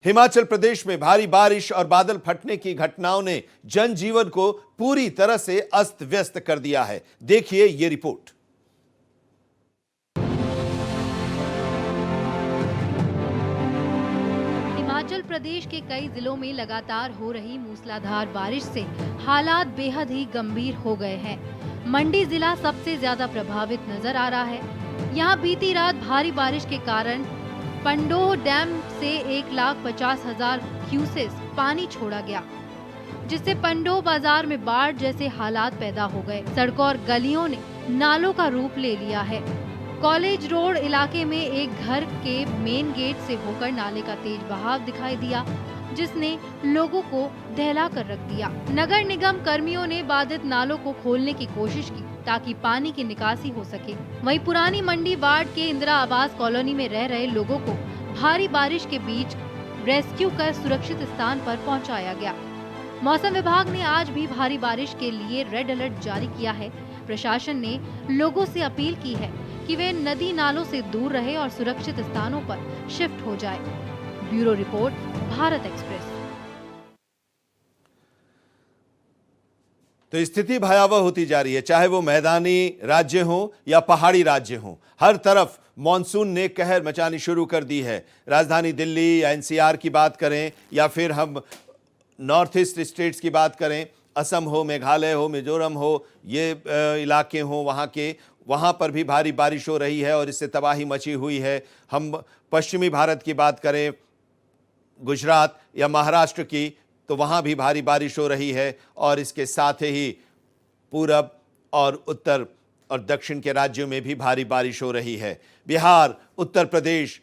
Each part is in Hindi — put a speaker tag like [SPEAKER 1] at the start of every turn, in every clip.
[SPEAKER 1] हिमाचल प्रदेश में भारी बारिश और बादल फटने की घटनाओं ने जनजीवन को पूरी तरह से अस्त व्यस्त कर दिया है। देखिए ये रिपोर्ट।
[SPEAKER 2] हिमाचल प्रदेश के कई जिलों में लगातार हो रही मूसलाधार बारिश से हालात बेहद ही गंभीर हो गए हैं। मंडी जिला सबसे ज्यादा प्रभावित नजर आ रहा है। यहां बीती रात भारी बारिश के कारण पंडोह डैम से 1,50,000 क्यूसेस पानी छोड़ा गया, जिससे पंडोह बाजार में बाढ़ जैसे हालात पैदा हो गए। सड़कों और गलियों ने नालों का रूप ले लिया है। कॉलेज रोड इलाके में एक घर के मेन गेट से होकर नाले का तेज बहाव दिखाई दिया, जिसने लोगों को दहला कर रख दिया। नगर निगम कर्मियों ने बाधित नालों को खोलने की कोशिश की ताकि पानी की निकासी हो सके। वहीं पुरानी मंडी वार्ड के इंदिरा आवास कॉलोनी में रह रहे लोगों को भारी बारिश के बीच रेस्क्यू कर सुरक्षित स्थान पर पहुंचाया गया। मौसम विभाग ने आज भी भारी बारिश के लिए रेड अलर्ट जारी किया है। प्रशासन ने लोगों से अपील की है कि वे नदी नालों से दूर रहे और सुरक्षित स्थानों पर शिफ्ट हो जाए। Bureau report, Bharat express.
[SPEAKER 1] तो स्थिति भयावह होती जा रही है, चाहे वो मैदानी राज्य हो या पहाड़ी राज्य हो। हर तरफ मॉनसून ने कहर मचानी शुरू कर दी है। राजधानी दिल्ली या एनसीआर की बात करें या फिर हम नॉर्थ ईस्ट स्टेट्स की बात करें, असम हो, मेघालय हो, मिजोरम हो, ये इलाके हो, वहाँ पर भी भारी बारिश हो रही है और इससे तबाही मची हुई है। हम पश्चिमी भारत की बात करें, गुजरात या महाराष्ट्र की, तो वहाँ भी भारी बारिश हो रही है और इसके साथ ही पूरब और उत्तर और दक्षिण के राज्यों में भी भारी बारिश हो रही है। बिहार, उत्तर प्रदेश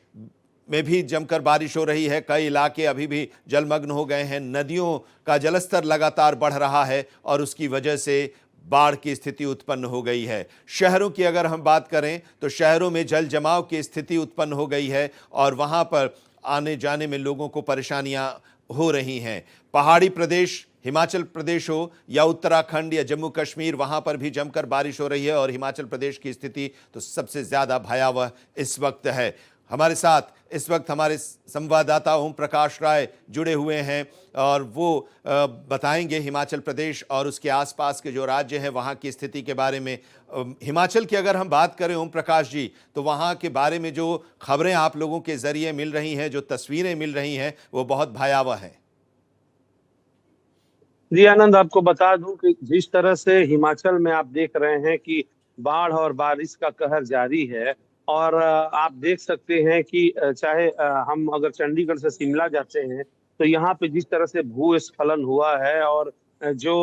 [SPEAKER 1] में भी जमकर बारिश हो रही है। कई इलाके अभी भी जलमग्न हो गए हैं। नदियों का जलस्तर लगातार बढ़ रहा है और उसकी वजह से बाढ़ की स्थिति उत्पन्न हो गई है। शहरों की अगर हम बात करें तो शहरों में जल जमाव की स्थिति उत्पन्न हो गई है और वहाँ पर आने जाने में लोगों को परेशानियाँ हो रही हैं। पहाड़ी प्रदेश, हिमाचल प्रदेश हो या उत्तराखंड या जम्मू कश्मीर, वहाँ पर भी जमकर बारिश हो रही है और हिमाचल प्रदेश की स्थिति तो सबसे ज़्यादा भयावह इस वक्त है। हमारे साथ इस वक्त हमारे संवाददाता ओम प्रकाश राय जुड़े हुए हैं और वो बताएंगे हिमाचल प्रदेश और उसके आसपास के जो राज्य हैं वहाँ की स्थिति के बारे में। हिमाचल की अगर हम बात करें ओम प्रकाश जी, तो वहाँ के बारे में जो खबरें आप लोगों के जरिए मिल रही हैं, जो तस्वीरें मिल रही हैं, वो बहुत भयावह हैं।
[SPEAKER 3] जी आनंद, आपको बता दूं कि जिस तरह से हिमाचल में आप देख रहे हैं कि बाढ़ और बारिश का कहर जारी है और आप देख सकते हैं कि चाहे हम अगर चंडीगढ़ से शिमला जाते हैं तो यहाँ पे जिस तरह से भूस्खलन हुआ है और जो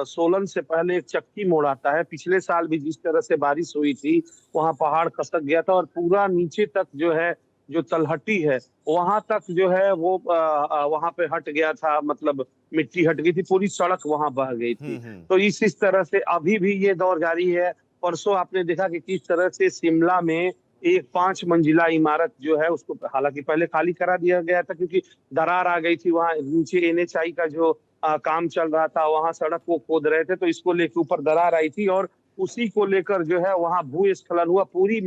[SPEAKER 3] सोलन से पहले एक चक्की मोड़ आता है, पिछले साल भी जिस तरह से बारिश हुई थी वहाँ पहाड़ खसक गया था और पूरा नीचे तक जो है, जो तलहटी है वहां तक जो है वो वहां पे हट गया था, मतलब मिट्टी हट गई थी, पूरी सड़क वहां बह गई थी। तो इस तरह से अभी भी ये दौर जारी है। परसों आपने देखा कि किस तरह से शिमला में एक 5 मंजिला इमारत जो है उसको हालांकि पहले खाली करा दिया गया था क्योंकि दरार आ गई थी, वहां नीचे एनएचआई का जो काम चल रहा था, वहां सड़क को खोद रहे थे तो इसको लेकर ऊपर दरार आई थी और उसी को लेकर जो है वहां भूस्खलन हुआ। पूरी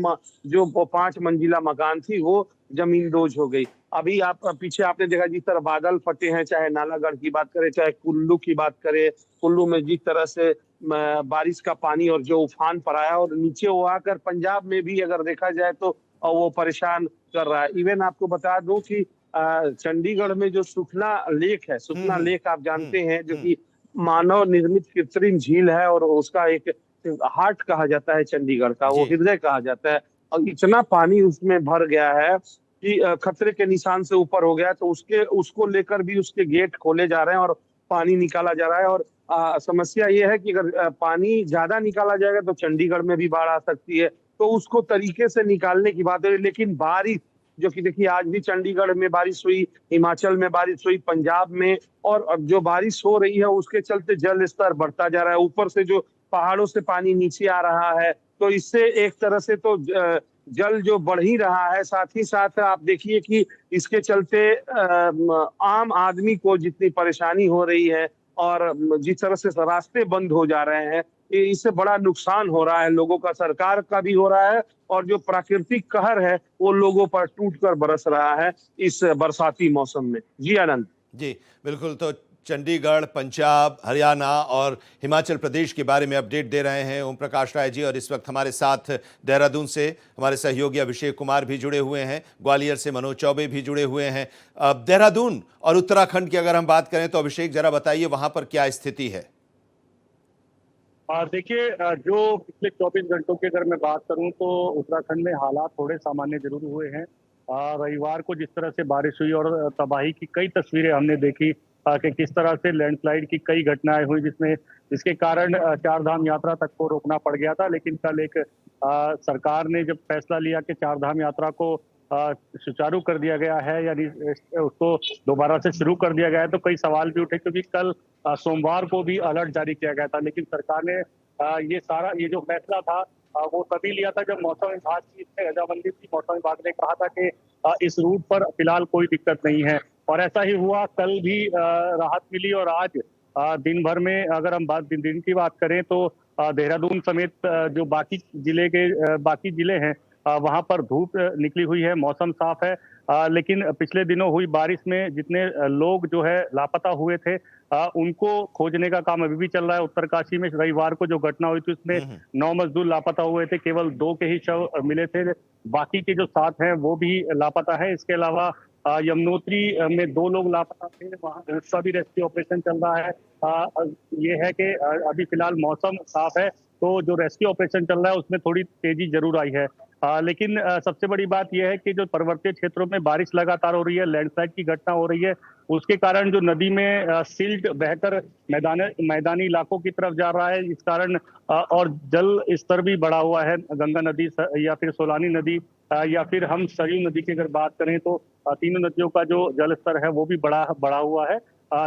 [SPEAKER 3] जो 5 मंजिला मकान थी वो जमींदोज हो गई। अभी आप पीछे आपने देखा जिस तरह बादल फटे हैं, चाहे नालागढ़ की बात करें, चाहे कुल्लू की बात करें, कुल्लू में जिस तरह से बारिश का पानी और जो उफान पर आया और नीचे वो आकर पंजाब में भी अगर देखा जाए तो वो परेशान कर रहा है। इवन आपको बता दूं कि चंडीगढ़ में जो सुखना लेक है, सुखना लेक आप जानते हैं, जो कि मानव निर्मित कृत्रिम झील है और उसका एक हार्ट कहा जाता है चंडीगढ़ का, वो हृदय कहा जाता है। और इतना पानी उसमें भर गया है कि खतरे के निशान से ऊपर हो गया है, तो उसको लेकर भी उसके गेट खोले जा रहे हैं और पानी निकाला जा रहा है। और समस्या ये है कि अगर पानी ज्यादा निकाला जाएगा तो चंडीगढ़ में भी बाढ़ आ सकती है, तो उसको तरीके से निकालने की बात है। लेकिन बारिश जो कि देखिए आज भी चंडीगढ़ में बारिश हुई, हिमाचल में बारिश हुई, पंजाब में, और अब जो बारिश हो रही है उसके चलते जल स्तर बढ़ता जा रहा है। ऊपर से जो पहाड़ों से पानी नीचे आ रहा है तो इससे एक तरह से तो जल जो बढ़ ही रहा है, साथ ही साथ आप देखिए कि इसके चलते आम आदमी को जितनी परेशानी हो रही है और जिस तरह से रास्ते बंद हो जा रहे हैं, इससे बड़ा नुकसान हो रहा है लोगों का, सरकार का भी हो रहा है, और जो प्राकृतिक कहर है वो लोगों पर टूट कर बरस रहा है इस बरसाती मौसम में। जी आनंद।
[SPEAKER 1] जी, बिल्कुल। तो चंडीगढ़, पंजाब, हरियाणा और हिमाचल प्रदेश के बारे में अपडेट दे रहे हैं ओम प्रकाश राय जी। और इस वक्त हमारे साथ देहरादून से हमारे सहयोगी अभिषेक कुमार भी जुड़े हुए हैं, ग्वालियर से मनोज चौबे भी जुड़े हुए हैं। अब देहरादून और उत्तराखंड की अगर हम बात करें तो अभिषेक जरा बताइए वहां पर क्या स्थिति है।
[SPEAKER 4] देखिए, जो पिछले 24 घंटों की अगर मैं बात करूं तो उत्तराखंड में हालात थोड़े सामान्य जरूर हुए हैं। रविवार को जिस तरह से बारिश हुई और तबाही की कई तस्वीरें हमने देखी कि किस तरह से लैंडस्लाइड की कई घटनाएं हुई जिसके कारण चार धाम यात्रा तक को रोकना पड़ गया था। लेकिन कल एक सरकार ने जब फैसला लिया कि चार धाम यात्रा को सुचारू कर दिया गया है, यानी उसको दोबारा से शुरू कर दिया गया है, तो कई सवाल भी उठे, क्योंकि कल सोमवार को भी अलर्ट जारी किया गया था। लेकिन सरकार ने ये जो फैसला था वो तभी लिया था जब मौसम विभाग की इसमें रजामंदी थी। मौसम विभाग ने कहा था कि इस रूट पर फिलहाल कोई दिक्कत नहीं है, और ऐसा ही हुआ। कल भी राहत मिली, और आज दिन भर में अगर हम दिन की बात करें तो देहरादून समेत जो बाकी जिले हैं वहां पर धूप निकली हुई है, मौसम साफ है। लेकिन पिछले दिनों हुई बारिश में जितने लोग जो है लापता हुए थे उनको खोजने का काम अभी भी चल रहा है। उत्तरकाशी में रविवार को जो घटना हुई थी उसमें 9 मजदूर लापता हुए थे, केवल 2 के ही शव मिले थे, बाकी के जो 7 हैं वो भी लापता है। इसके अलावा यमुनोत्री में 2 लोग लापता थे, वहाँ उसका भी रेस्क्यू ऑपरेशन चल रहा है। ये है कि अभी फिलहाल मौसम साफ है, तो जो रेस्क्यू ऑपरेशन चल रहा है उसमें थोड़ी तेजी जरूर आई है। लेकिन सबसे बड़ी बात यह है कि जो पर्वतीय क्षेत्रों में बारिश लगातार हो रही है, लैंडस्लाइड की घटना हो रही है, उसके कारण जो नदी में सिल्ट बहकर मैदानी इलाकों की तरफ जा रहा है, इस कारण और जल स्तर भी बढ़ा हुआ है। गंगा नदी या फिर सोलानी नदी या फिर हम सरयू नदी की अगर बात करें तो तीनों नदियों का जो जल स्तर है वो भी बढ़ा हुआ है,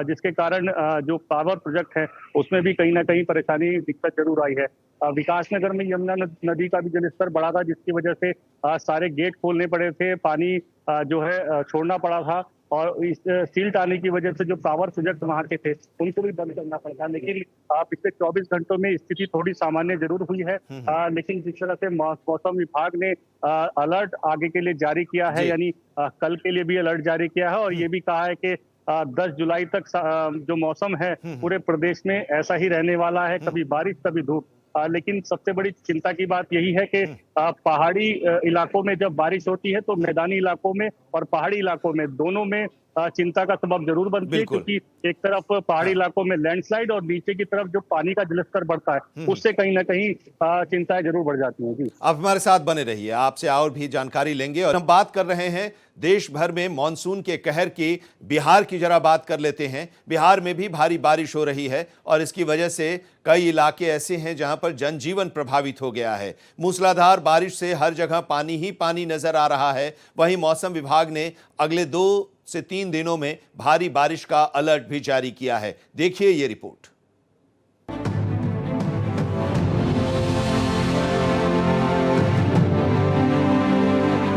[SPEAKER 4] जिसके कारण जो पावर प्रोजेक्ट है उसमें भी कहीं ना कहीं परेशानी दिक्कत जरूर आई है। विकासनगर में यमुना नदी का भी जलस्तर बढ़ा था, जिसकी वजह से सारे गेट खोलने पड़े थे, पानी जो है छोड़ना पड़ा था, और इस सील्ट आने की वजह से जो पावर प्रोजेक्ट वहां के थे उनको भी बंद करना पड़ा। लेकिन पिछले 24 घंटों में स्थिति थोड़ी सामान्य जरूर हुई है। लेकिन जिस तरह से मौसम विभाग ने अलर्ट आगे के लिए जारी किया है, यानी कल के लिए भी अलर्ट जारी किया है, और ये भी कहा है कि 10 जुलाई तक जो मौसम है पूरे प्रदेश में ऐसा ही रहने वाला है, कभी बारिश कभी धूप। लेकिन सबसे बड़ी चिंता की बात यही है कि पहाड़ी इलाकों में जब बारिश होती है तो मैदानी इलाकों में और पहाड़ी इलाकों में दोनों में चिंता का सबब जरूर बनती है, क्योंकि एक तरफ पहाड़ी इलाकों में लैंडस्लाइड और नीचे की तरफ जो पानी का जलस्तर बढ़ता है उससे कहीं ना कहीं चिंताएं जरूर बढ़ जाती हैं। जी,
[SPEAKER 1] आप हमारे साथ बने रहिए, आपसे और भी जानकारी लेंगे। और हम बात कर रहे हैं देश भर में मॉनसून के कहर की। बिहार की जरा बात कर लेते हैं। बिहार में भी भारी बारिश हो रही है और इसकी वजह से कई इलाके ऐसे हैं जहां पर जनजीवन प्रभावित हो गया है। मूसलाधार बारिश से हर जगह पानी ही पानी नजर आ रहा है। वहीं मौसम विभाग ने अगले 2 से 3 दिनों में भारी बारिश का अलर्ट भी जारी किया है। देखिए ये रिपोर्ट।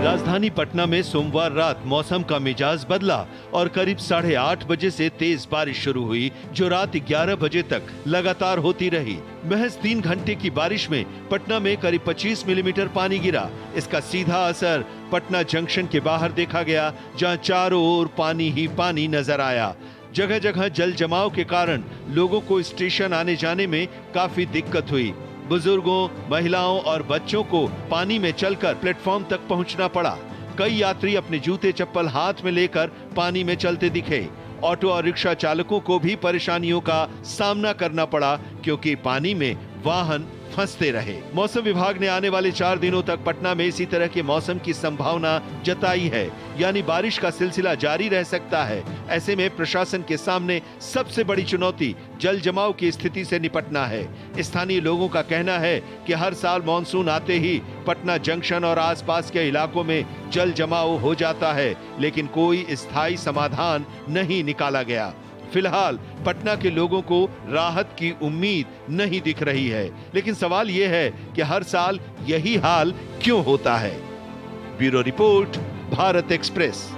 [SPEAKER 5] राजधानी पटना में सोमवार रात मौसम का मिजाज बदला और करीब 8:30 बजे से तेज बारिश शुरू हुई, जो रात 11 बजे तक लगातार होती रही। महज 3 घंटे की बारिश में पटना में करीब 25 मिलीमीटर पानी गिरा। इसका सीधा असर पटना जंक्शन के बाहर देखा गया, जहां चारों ओर पानी ही पानी नजर आया। जगह जगह जल जमाव के कारण लोगों को स्टेशन आने जाने में काफी दिक्कत हुई। बुजुर्गों, महिलाओं और बच्चों को पानी में चलकर प्लेटफॉर्म तक पहुंचना पड़ा। कई यात्री अपने जूते चप्पल हाथ में लेकर पानी में चलते दिखे। ऑटो और रिक्शा चालकों को भी परेशानियों का सामना करना पड़ा, क्योंकि पानी में वाहन फंसते रहे। मौसम विभाग ने आने वाले 4 दिनों तक पटना में इसी तरह के मौसम की संभावना जताई है, यानी बारिश का सिलसिला जारी रह सकता है। ऐसे में प्रशासन के सामने सबसे बड़ी चुनौती जल जमाव की स्थिति से निपटना है। स्थानीय लोगों का कहना है कि हर साल मानसून आते ही पटना जंक्शन और आसपास के इलाकों में जल जमाव हो जाता है, लेकिन कोई स्थायी समाधान नहीं निकाला गया। फिलहाल पटना के लोगों को राहत की उम्मीद नहीं दिख रही है, लेकिन सवाल यह है कि हर साल यही हाल क्यों होता है। Bureau report, Bharat express.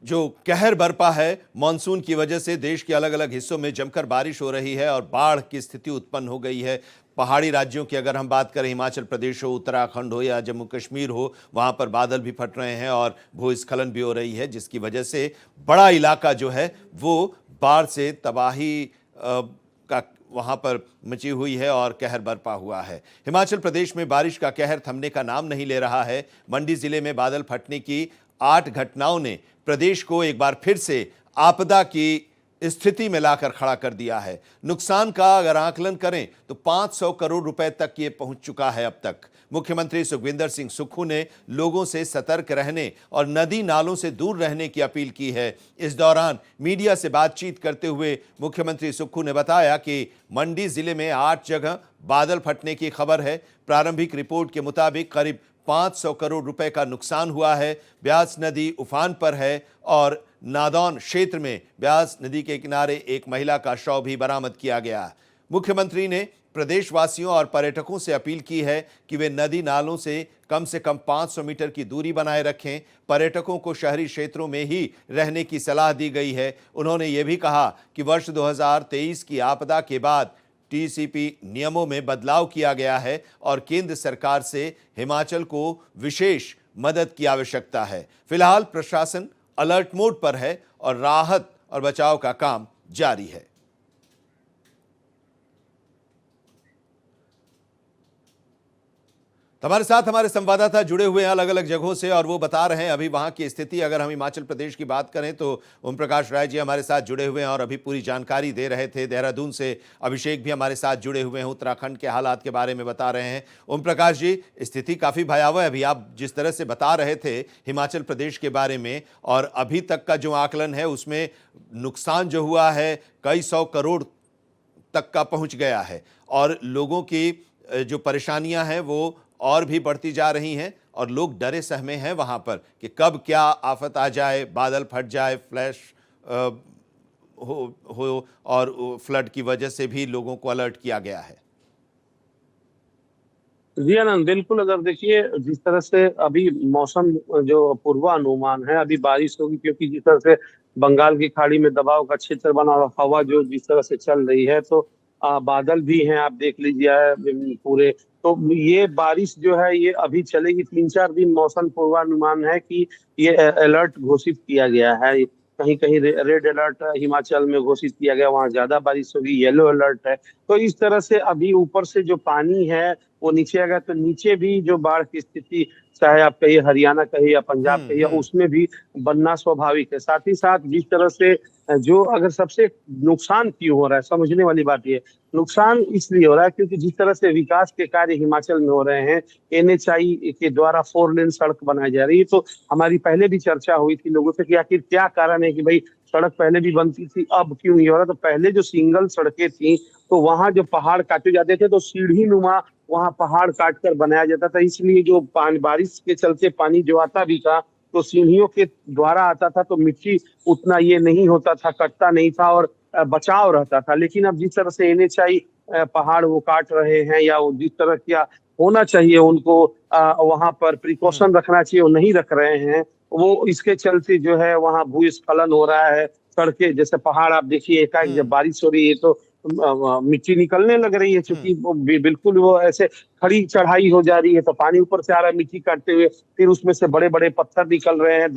[SPEAKER 1] जो कहर बरपा है मानसून की वजह से देश के अलग अलग हिस्सों में जमकर बारिश हो रही है और बाढ़ की स्थिति उत्पन्न हो गई है। पहाड़ी राज्यों की अगर हम बात करें, हिमाचल प्रदेश हो, उत्तराखंड हो या जम्मू कश्मीर हो, वहां पर बादल भी फट रहे हैं और भूस्खलन भी हो रही है, जिसकी वजह से बड़ा इलाका जो है वो बाढ़ से तबाही का वहां पर मची हुई है और कहर बरपा हुआ है। हिमाचल प्रदेश में बारिश का कहर थमने का नाम नहीं ले रहा है। मंडी जिले में बादल फटने की 8 घटनाओं ने प्रदेश को एक बार फिर से आपदा की स्थिति में लाकर खड़ा कर दिया है। नुकसान का अगर आकलन करें तो 500 करोड़ रुपए तक ये पहुंच चुका है अब तक। मुख्यमंत्री सुखविंदर सिंह सुक्खू ने लोगों से सतर्क रहने और नदी नालों से दूर रहने की अपील की है। इस दौरान मीडिया से बातचीत करते हुए मुख्यमंत्री सुक्खू ने बताया कि मंडी जिले में 8 जगह बादल फटने की खबर है। प्रारंभिक रिपोर्ट के मुताबिक करीब 500 करोड़ रुपए का नुकसान हुआ है। ब्यास नदी उफान पर है और नादौन क्षेत्र में ब्यास नदी के किनारे एक महिला का शव भी बरामद किया गया। मुख्यमंत्री ने प्रदेशवासियों और पर्यटकों से अपील की है कि वे नदी नालों से कम 500 मीटर की दूरी बनाए रखें। पर्यटकों को शहरी क्षेत्रों में ही रहने की सलाह दी गई है। उन्होंने ये भी कहा कि वर्ष 2023 की आपदा के बाद टीसीपी नियमों में बदलाव किया गया है और केंद्र सरकार से हिमाचल को विशेष मदद की आवश्यकता है। फिलहाल प्रशासन अलर्ट मोड पर है और राहत और बचाव का काम जारी है। हमारे साथ हमारे संवाददाता जुड़े हुए हैं अलग अलग जगहों से और वो बता रहे हैं अभी वहां की स्थिति। अगर हम हिमाचल प्रदेश की बात करें तो ओम प्रकाश राय जी हमारे साथ जुड़े हुए हैं और अभी पूरी जानकारी दे रहे थे। देहरादून से अभिषेक भी हमारे साथ जुड़े हुए हैं, उत्तराखंड के हालात के बारे में बता रहे हैं। ओम प्रकाश जी, स्थिति काफी भयावह है अभी, आप जिस तरह से बता रहे थे हिमाचल प्रदेश के बारे में, और अभी तक का जो आकलन है उसमें नुकसान जो हुआ है कई 100 करोड़ तक का पहुंच गया है और लोगों की जो परेशानियां हैं वो और भी बढ़ती जा रही हैं और लोग डरे सहमे हैं वहां पर कि कब क्या आफत आ जाए, बादल फट जाए, फ्लैश हो और फ्लड की वजह से भी लोगों को अलर्ट किया गया है।
[SPEAKER 3] जी आनंद, बिल्कुल। अगर देखिए जिस तरह से अभी मौसम जो पूर्वानुमान है, अभी बारिश होगी क्योंकि जिस तरह से बंगाल की खाड़ी में दबाव का क्षेत्र बना और हवा जो जिस तरह से चल रही है, तो बादल भी हैं, आप देख लीजिए पूरे। तो ये बारिश जो है ये अभी चलेगी 3-4 दिन। मौसम पूर्वानुमान है कि ये अलर्ट घोषित किया गया है। कहीं कहीं रेड अलर्ट हिमाचल में घोषित किया गया, वहां ज्यादा बारिश होगी। येलो अलर्ट है। तो इस तरह से अभी ऊपर से जो पानी है वो नीचे आ गया, तो नीचे भी जो बाढ़ की स्थिति, चाहे आप कहिए हरियाणा कहिए या पंजाब कहिए, उसमें भी बनना स्वाभाविक है। साथ ही साथ जिस तरह से जो अगर सबसे नुकसान क्यों हो रहा है, समझने वाली बात ये, नुकसान इसलिए हो रहा है क्योंकि जिस तरह से विकास के कार्य हिमाचल में हो रहे हैं, NHI के द्वारा 4 लेन सड़क बनाई जा रही है। तो हमारी पहले भी चर्चा हुई थी लोगों से कि आखिर क्या कारण है कि भाई सड़क पहले भी बनती थी, अब क्यों ये हो रहा है। तो पहले जो सिंगल सड़कें थी तो वहां जो पहाड़ काटे जाते थे तो सीढ़ी नुमा वहां पहाड़ काट कर बनाया जाता था, इसलिए जो बारिश के चलते पानी जो आता भी था तो सीढ़ियों के द्वारा आता था, तो मिट्टी उतना ये नहीं होता था, कटता नहीं था और बचाव रहता था। लेकिन अब जिस तरह से NHI पहाड़ वो काट रहे हैं या वो जिस तरह क्या होना चाहिए उनको वहां पर प्रिकॉशन रखना चाहिए वो नहीं रख रहे हैं, वो इसके चलते जो है वहां भूस्खलन हो रहा है। सड़कें जैसे पहाड़ आप देखिए, एकाएक जब बारिश हो रही है तो मिट्टी निकलने लग रही है, क्योंकि बिल्कुल वो ऐसे खड़ी चढ़ाई हो जा रही है, तो पानी ऊपर से आ रहा है मिट्टी काटते हुए, फिर उसमें से बड़े बड़े पत्थर निकल रहे हैं,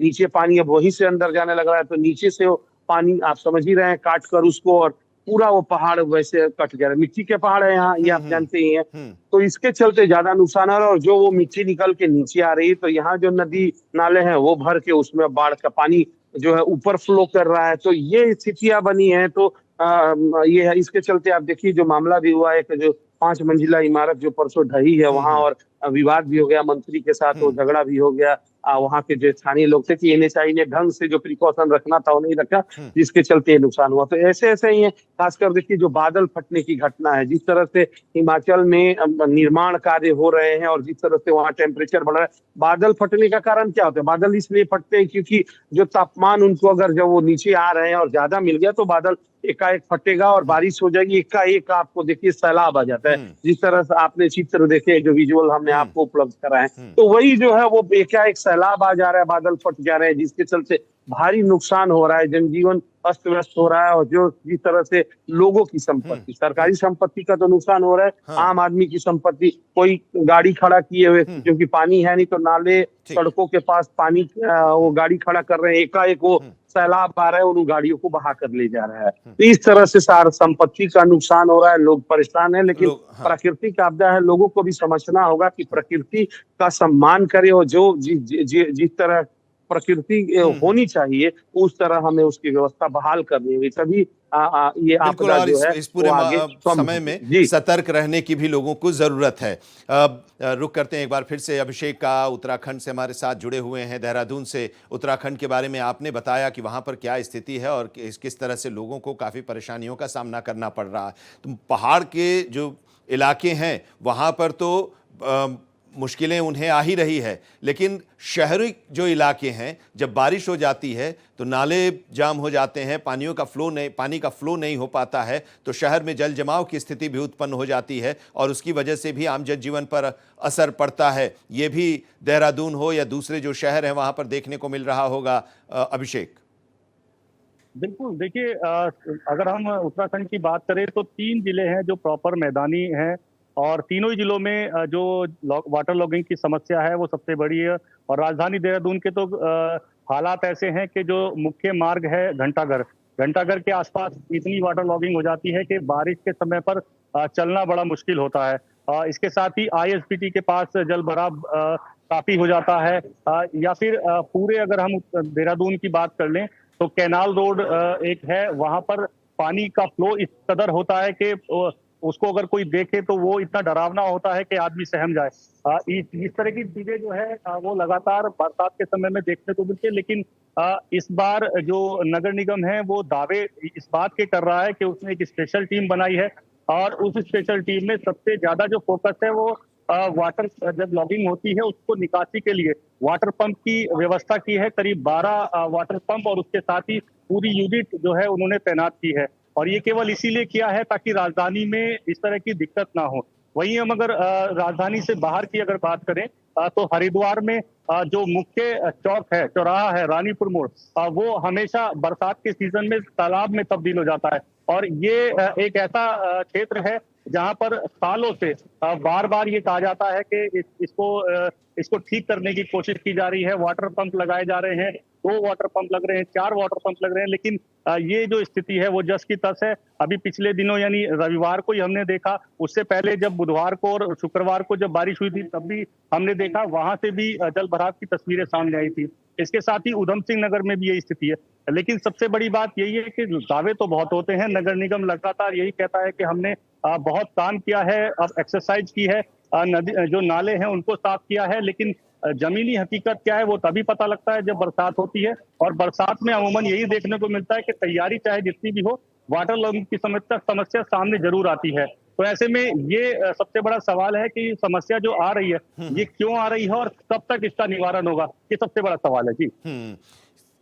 [SPEAKER 3] नीचे पानी अब वहीं से अंदर जाने लग रहा है, तो नीचे से वो पानी आप समझ ही रहे हैं काट कर उसको, और पूरा वो पहाड़ वैसे कट जा रहा है। मिट्टी के पहाड़ है यहाँ, ये आप जानते ही हैं। तो इसके चलते ज्यादा नुकसान हो रहा है, और जो वो मिट्टी निकल के नीचे आ रही है तो यहाँ जो नदी नाले हैं वो भर के उसमें बाढ़ का पानी जो है ऊपर फ्लो कर रहा है। तो ये स्थितियां बनी है। तो ये है, इसके चलते आप देखिए जो मामला भी हुआ है कि जो 5 मंजिला इमारत जो परसों ढही है वहां, और विवाद भी हो गया मंत्री के साथ, वो झगड़ा भी हो गया। वहां के जो स्थानीय लोग थे कि NHI ने ढंग से जो प्रिकॉशन रखना था वो नहीं रखा, जिसके चलते नुकसान हुआ। तो ऐसे ऐसे ही है। खासकर देखिए जो बादल फटने की घटना है, जिस तरह से हिमाचल में निर्माण कार्य हो रहे हैं और जिस तरह से वहाँ टेम्परेचर बढ़ रहा है, बादल फटने का कारण क्या होता है? बादल इसलिए फटते हैं क्योंकि जो तापमान उनको अगर जब वो नीचे आ रहे हैं और ज्यादा मिल गया तो बादल एकाएक फटेगा और बारिश हो जाएगी। एकाएक आपको देखिए सैलाब आ जाता है। जिस तरह से आपने चित्र देखे, जो विजुअल हमने आपको उपलब्ध कराए, तो वही जो है वो एकाएक सैलाब आ जा रहा है, बादल फट जा रहे हैं, जिसके चलते भारी नुकसान हो रहा है, जनजीवन अस्त व्यस्त हो रहा है। और जो जिस तरह से लोगों की संपत्ति, सरकारी संपत्ति का तो नुकसान हो रहा है,
[SPEAKER 1] हाँ।
[SPEAKER 3] आम आदमी की संपत्ति, कोई गाड़ी खड़ा किए हुए, क्योंकि पानी है नहीं तो नाले सड़कों के पास पानी, वो गाड़ी खड़ा कर रहे हैं, एकाएक वो सैलाब आ रहा है और उन गाड़ियों को बहा कर ले जा रहा है। तो इस तरह से सारा संपत्ति का नुकसान हो रहा है, लोग परेशान है। लेकिन
[SPEAKER 1] हाँ।
[SPEAKER 3] प्राकृतिक आपदा है, लोगों को भी समझना होगा कि प्रकृति का सम्मान करे और जो जिस तरह प्रकृति होनी चाहिए उस तरह हमें उसकी व्यवस्था बहाल करनी होगी, तभी ये
[SPEAKER 1] बिल्कुल।
[SPEAKER 3] आपदा
[SPEAKER 1] और
[SPEAKER 3] जो है
[SPEAKER 1] इस पूरे
[SPEAKER 3] वो आगे
[SPEAKER 1] समय में सतर्क रहने की भी लोगों को जरूरत है। रुक करते हैं एक बार फिर से अभिषेक का, उत्तराखंड से हमारे साथ जुड़े हुए हैं, देहरादून से। उत्तराखंड के बारे में आपने बताया कि वहां पर क्या स्थिति है और किस तरह से लोगों को काफी परेशानियों का सामना करना पड़ रहा है। तो पहाड़ के जो इलाके हैं वहां पर तो मुश्किलें उन्हें आ ही रही है, लेकिन शहरी जो इलाके हैं, जब बारिश हो जाती है तो नाले जाम हो जाते हैं, पानी का फ्लो नहीं हो पाता है, तो शहर में जल जमाव की स्थिति भी उत्पन्न हो जाती है और उसकी वजह से भी आम जनजीवन पर असर पड़ता है। ये भी देहरादून हो या दूसरे जो शहर हैं वहां पर देखने को मिल रहा होगा। अभिषेक।
[SPEAKER 4] बिल्कुल, देखिए अगर हम उत्तराखंड की बात करें तो 3 जिले हैं जो प्रॉपर मैदानी हैं और तीनों ही जिलों में जो वाटर लॉगिंग की समस्या है वो सबसे बड़ी है। और राजधानी देहरादून के तो हालात ऐसे हैं कि जो मुख्य मार्ग है घंटाघर के आसपास इतनी वाटर लॉगिंग हो जाती है कि बारिश के समय पर चलना बड़ा मुश्किल होता है। इसके साथ ही ISBT के पास जल भराव काफी हो जाता है। या फिर पूरे अगर हम देहरादून की बात कर लें तो कैनाल रोड एक है, वहां पर पानी का फ्लो इस कदर होता है कि उसको अगर कोई देखे तो वो इतना डरावना होता है कि आदमी सहम जाए। इस तरह की चीजें जो है वो लगातार बरसात के समय में देखने को मिलती है। लेकिन इस बार जो नगर निगम है वो दावे इस बात के कर रहा है कि उसने एक स्पेशल टीम बनाई है और उस स्पेशल टीम में सबसे ज्यादा जो फोकस है वो वाटर, जब लॉगिंग होती है उसको निकासी के लिए वाटर पंप की व्यवस्था की है। करीब 12 वाटर पंप और उसके साथ ही पूरी यूनिट जो है उन्होंने तैनात की है और ये केवल इसीलिए किया है ताकि राजधानी में इस तरह की दिक्कत ना हो। वहीं हम अगर राजधानी से बाहर की अगर बात करें तो हरिद्वार में जो मुख्य चौक है, चौराहा है, रानीपुर मोड़, वो हमेशा बरसात के सीजन में तालाब में तब्दील हो जाता है। और ये एक ऐसा क्षेत्र है जहां पर सालों से बार बार ये कहा जाता है कि इसको ठीक करने की कोशिश की जा रही है। वाटर पंप लगाए जा रहे हैं, 2 वाटर पंप लग रहे हैं, 4 वाटर पंप लग रहे हैं, लेकिन ये जो स्थिति है वो जस की तस है। अभी पिछले दिनों यानी रविवार को ही हमने देखा, उससे पहले जब बुधवार को और शुक्रवार को जब बारिश हुई थी तब भी हमने देखा, वहां से भी जल भराव की तस्वीरें सामने आई थी। इसके साथ ही उधम सिंह नगर में भी यही स्थिति है। लेकिन सबसे बड़ी बात यही है कि दावे तो बहुत होते हैं, नगर निगम लगातार यही कहता है कि हमने बहुत काम किया है, अब एक्सरसाइज की है, नदी जो नाले हैं उनको साफ किया है, लेकिन जमीनी हकीकत क्या है वो तभी पता लगता है जब बरसात होती है। और बरसात में अमूमन यही देखने को मिलता है कि तैयारी चाहे जितनी भी हो, वाटर लॉगिंग की समस्या सामने जरूर आती है। तो ऐसे में ये सबसे बड़ा सवाल है कि समस्या जो आ रही है ये क्यों आ रही है और कब तक इसका निवारण होगा, ये सबसे बड़ा सवाल है। जी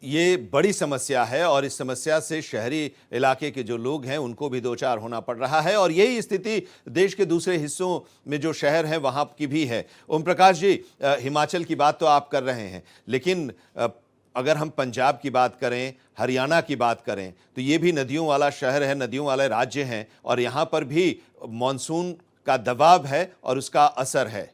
[SPEAKER 1] ये बड़ी समस्या है और इस समस्या से शहरी इलाके के जो लोग हैं उनको भी दो चार होना पड़ रहा है और यही स्थिति देश के दूसरे हिस्सों में जो शहर हैं वहाँ की भी है। ओम प्रकाश जी, हिमाचल की बात तो आप कर रहे हैं, लेकिन अगर हम पंजाब की बात करें, हरियाणा की बात करें, तो ये भी नदियों वाला शहर है, नदियों वाले राज्य हैं और यहाँ पर भी मानसून का दबाव है और उसका असर है।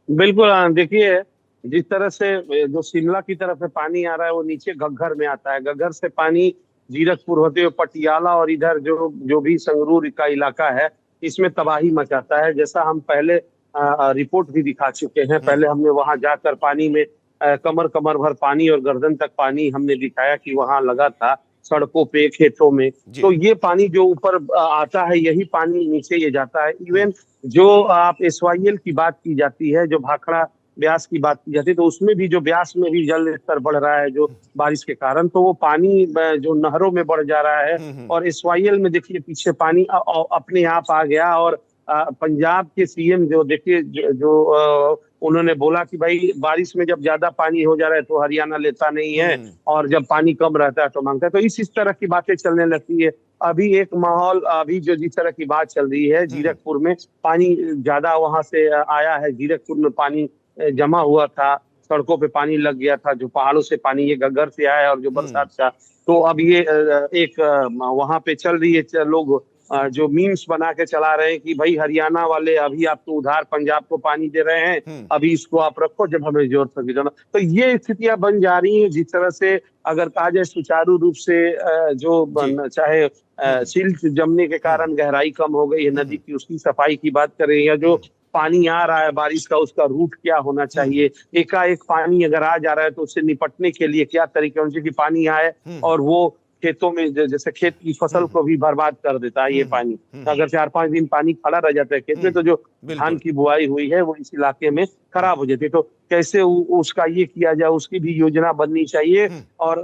[SPEAKER 3] बिल्कुल, देखिए जिस तरह से जो शिमला की तरफ से पानी आ रहा है वो नीचे घग्गर में आता है, घग्गर से पानी जीरकपुर होते हुए पटियाला और इधर जो भी संगरूर का इलाका है इसमें तबाही मचाता है। जैसा हम पहले रिपोर्ट भी दिखा चुके हैं, पहले हमने वहां जाकर पानी में कमर कमर भर पानी और गर्दन तक पानी हमने दिखाया कि वहां लगा था सड़कों पे, खेतों में। तो ये पानी जो ऊपर आता है यही पानी नीचे ये जाता है। इवन जो आप SYL की बात की जाती है, जो भाखड़ा ब्यास की बात की जाती है, तो उसमें भी जो ब्यास में भी जल स्तर बढ़ रहा है जो बारिश के कारण, तो वो पानी जो नहरों में बढ़ जा रहा है। और SYL में देखिए पीछे पानी अपने आप आ गया। और पंजाब के CM जो देखिए जो उन्होंने बोला कि भाई बारिश में जब ज्यादा पानी हो जा रहा है तो हरियाणा लेता नहीं है और जब पानी कम रहता है तो मांगता है। तो इस तरह की बातें चलने लगती है। अभी एक माहौल, अभी जो जिस तरह की बात चल रही है, जीरकपुर में पानी ज्यादा वहां से आया है, जीरकपुर में पानी जमा हुआ था, सड़कों पे पानी लग गया था, जो पहाड़ों से पानी ये घग्गर से आया और जो बरसात का, तो अब ये एक वहां पे चल रही है, लोग जो मीम्स बना के चला रहे हैं कि भाई हरियाणा वाले अभी आप तो उधार पंजाब को पानी दे रहे हैं, अभी इसको आप रखो जब हमें जरूरत होगी जाना। तो ये स्थितियां बन जा रही हैं। जिस तरह से अगर कहा जाए सुचारू रूप से चाहे सिल्ट जमने के कारण गहराई कम हो गई है नदी की, उसकी सफाई की बात करें, या जो पानी आ रहा है बारिश का उसका रूट क्या होना चाहिए, एकाएक पानी अगर आ जा रहा है तो उससे निपटने के लिए क्या तरीके होने चाहिए कि पानी आए और वो खेतों में जैसे खेत की फसल को भी बर्बाद कर देता है ये पानी। अगर 4-5 दिन पानी खड़ा रह जाता है खेत में तो जो धान की बुआई हुई है वो इस इलाके में खराब हो जाती है। तो कैसे उसका ये किया जाए, उसकी भी योजना बननी चाहिए और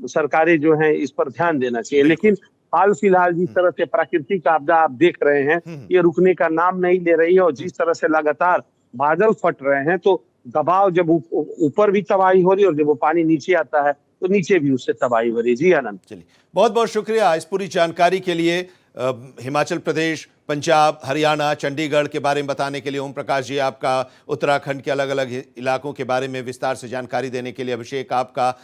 [SPEAKER 3] सरकारें जो है इस पर ध्यान देना चाहिए। लेकिन हाल फिलहाल जिस तरह से प्राकृतिक आपदा आप देख रहे हैं, ये रुकने का नाम नहीं ले रही है और जिस तरह से लगातार बादल फट रहे हैं, तो दबाव जब ऊपर भी तबाही हो रही है और जब वो पानी नीचे आता है तो नीचे भी उससे तबाही हो रही है। जी आनंद,
[SPEAKER 1] चलिए, बहुत बहुत शुक्रिया इस पूरी जानकारी के लिए। हिमाचल प्रदेश, पंजाब, हरियाणा, चंडीगढ़ के बारे में बताने के लिए ओम प्रकाश जी आपका, उत्तराखंड के अलग अलग इलाकों के बारे में विस्तार से जानकारी देने के लिए अभिषेक आपका,